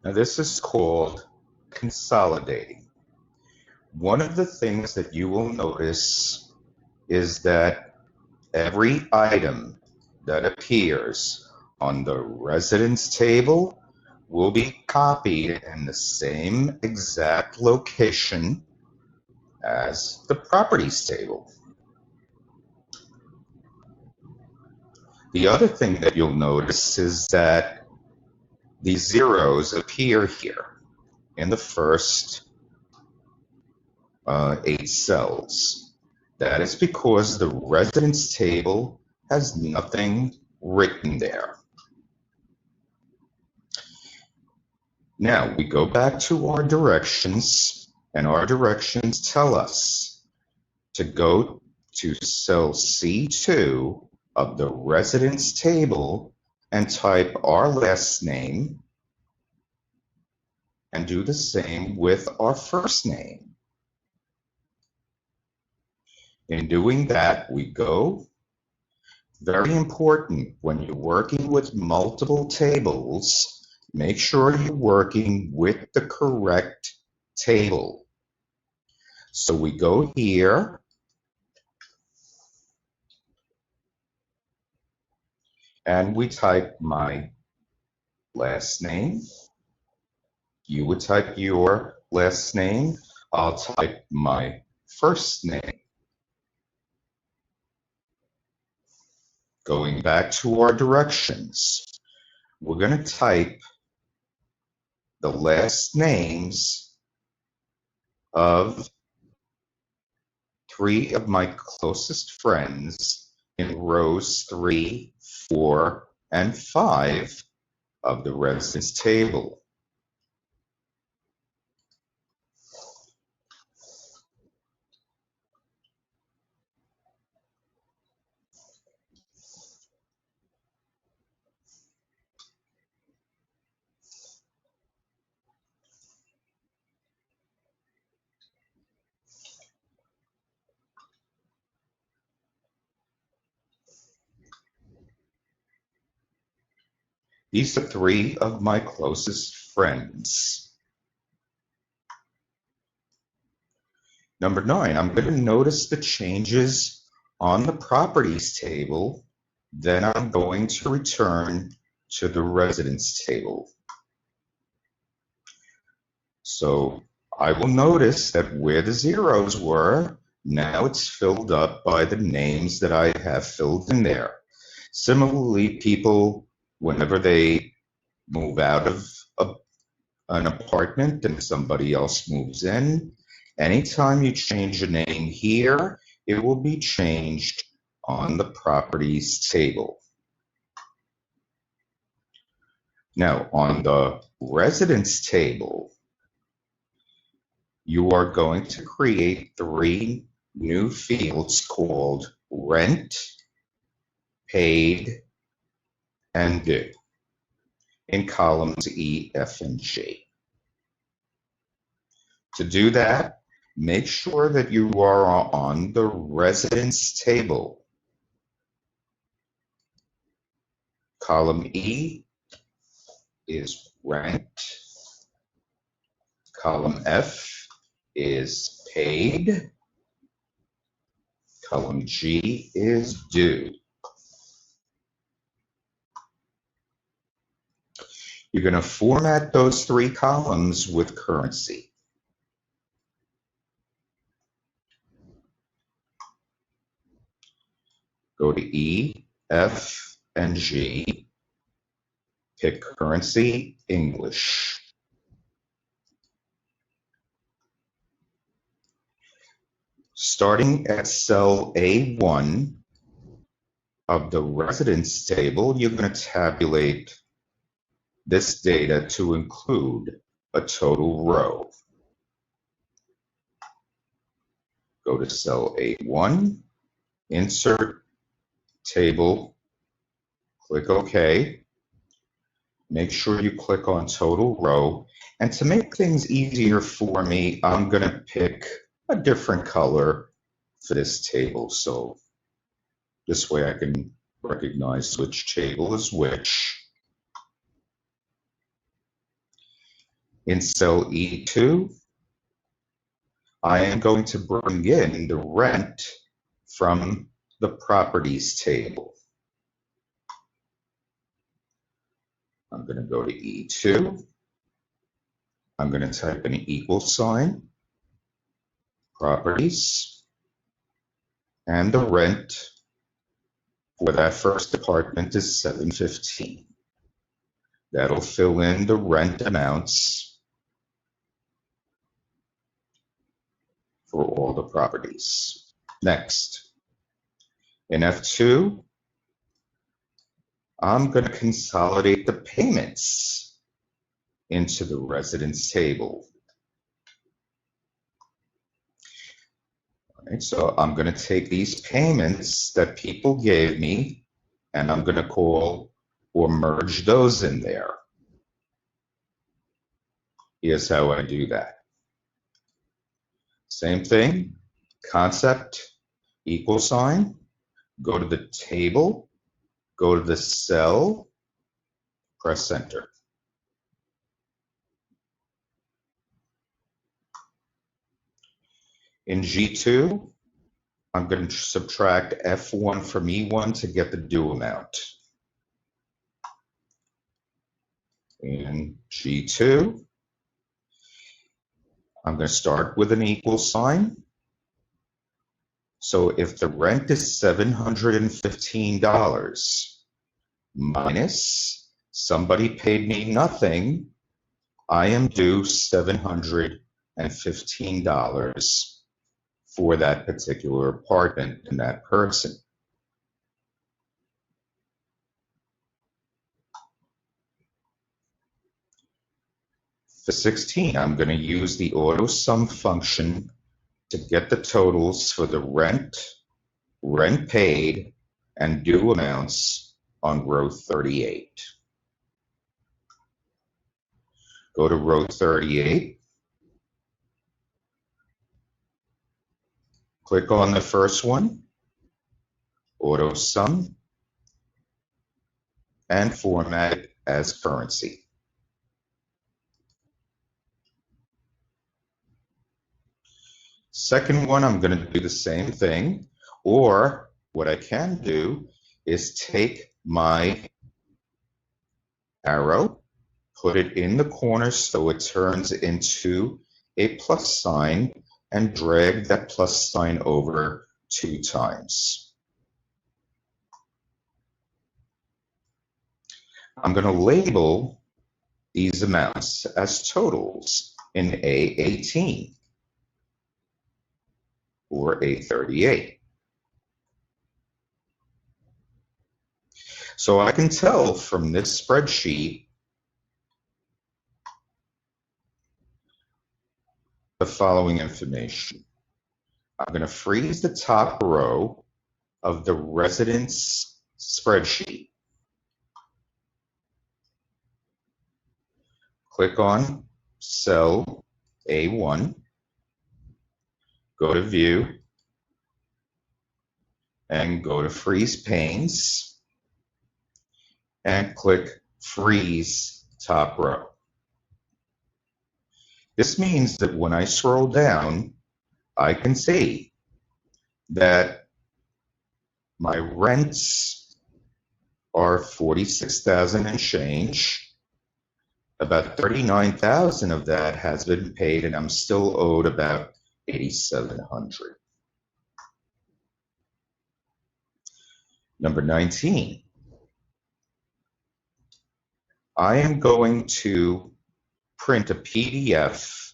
Now this is called consolidating. One of the things that you will notice is that every item that appears on the residence table will be copied in the same exact location as the properties table. The other thing that you'll notice is that these zeros appear here in the first 8 cells. That is because the residence table has nothing written there. Now we go back to our directions, and our directions tell us to go to cell C2 of the residence table and type our last name and do the same with our first name. In doing that, we go. Very important, when you're working with multiple tables, make sure you're working with the correct table. So we go here and we type my last name. You would type your last name. I'll type my first name. Going back to our directions, we're going to type the last names of 3 of my closest friends in rows 3, 4, and 5 of the residence table. These are 3 of my closest friends. Number 9, I'm going to notice the changes on the properties table. Then I'm going to return to the residence table. So I will notice that where the zeros were, now it's filled up by the names that I have filled in there. Similarly, people, whenever they move out of an apartment and somebody else moves in, anytime you change a name here, it will be changed on the properties table. Now, on the residence table, you are going to create 3 new fields called rent, paid, and due in columns E, F, and G. To do that, make sure that you are on the residence table. Column E is rent. Column F is paid. Column G is due. You're going to format those 3 columns with currency. Go to E, F, and G. Pick currency, English. Starting at cell A1 of the residence table, you're going to tabulate this data to include a total row. Go to cell A1, insert table, click OK. Make sure you click on total row. And to make things easier for me, I'm going to pick a different color for this table. So this way I can recognize which table is which. In cell E2, I am going to bring in the rent from the properties table. I'm going to go to E2. I'm going to type an equal sign, properties, and the rent for that first apartment is $715. That'll fill in the rent amounts for all the properties. Next, in F2, I'm going to consolidate the payments into the residence table. All right, so I'm going to take these payments that people gave me, and I'm going to call or merge those in there. Here's how I do that. Same thing, concept, equal sign, go to the table, go to the cell, press enter. In G2, I'm going to subtract F1 from E1 to get the due amount. In G2, I'm going to start with an equal sign. So if the rent is $715 minus somebody paid me nothing, I am due $715 for that particular apartment and that person. For 16, I'm going to use the auto sum function to get the totals for the rent, rent paid, and due amounts on row 38. Go to row 38, click on the first one, auto sum, and format it as currency. Second one, I'm going to do the same thing, or what I can do is take my arrow, put it in the corner so it turns into a plus sign, and drag that plus sign over 2 times. I'm going to label these amounts as totals in A18 or A38. So I can tell from this spreadsheet the following information. I'm going to freeze the top row of the residence spreadsheet. Click on cell A1, go to view, and go to freeze panes, and click freeze top row. This means that when I scroll down, I can see that my rents are $46,000 and change. About $39,000 of that has been paid, and I'm still owed about $8,700. Number 19. I am going to print a PDF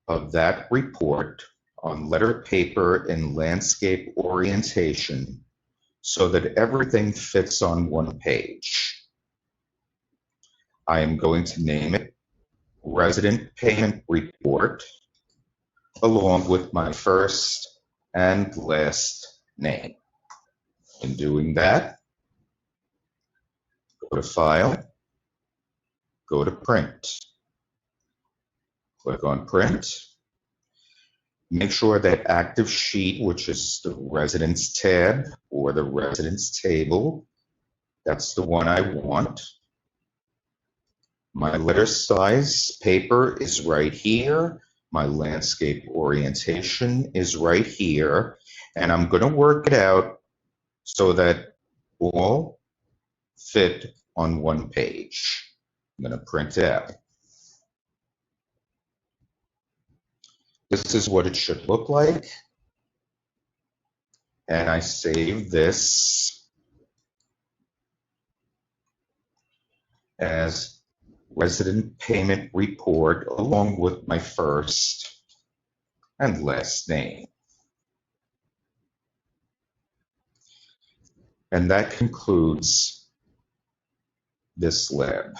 of that report on lettered paper in landscape orientation so that everything fits on one page. I am going to name it Resident Payment Report along with my first and last name. In doing that, go to File, go to Print. Click on Print. Make sure that Active Sheet, which is the Residence tab or the Residence table, that's the one I want. My letter size paper is right here. My landscape orientation is right here. And I'm going to work it out so that all fit on one page. I'm going to print it out. This is what it should look like. And I save this as resident payment report along with my first and last name. And that concludes this lab.